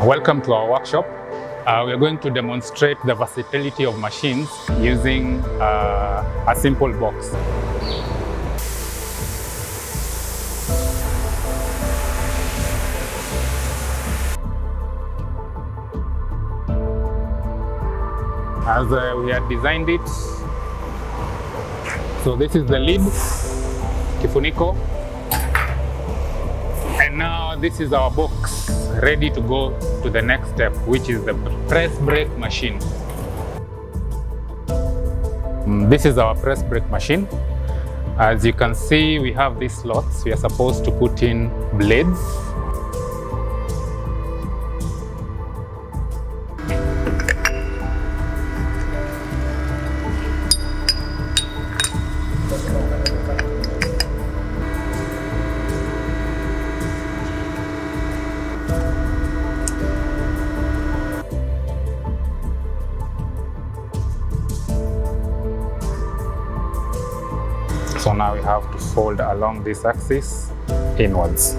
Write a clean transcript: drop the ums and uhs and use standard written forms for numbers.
Welcome to our workshop. We are going to demonstrate the versatility of machines using a simple box. As we had designed it, so this is the lid, kifuniko, and now this is our box ready to go to the next step, which is the press brake machine. This is our press brake machine. As you can see, we have these slots. We are supposed to put in blades. So now we have to fold along this axis inwards.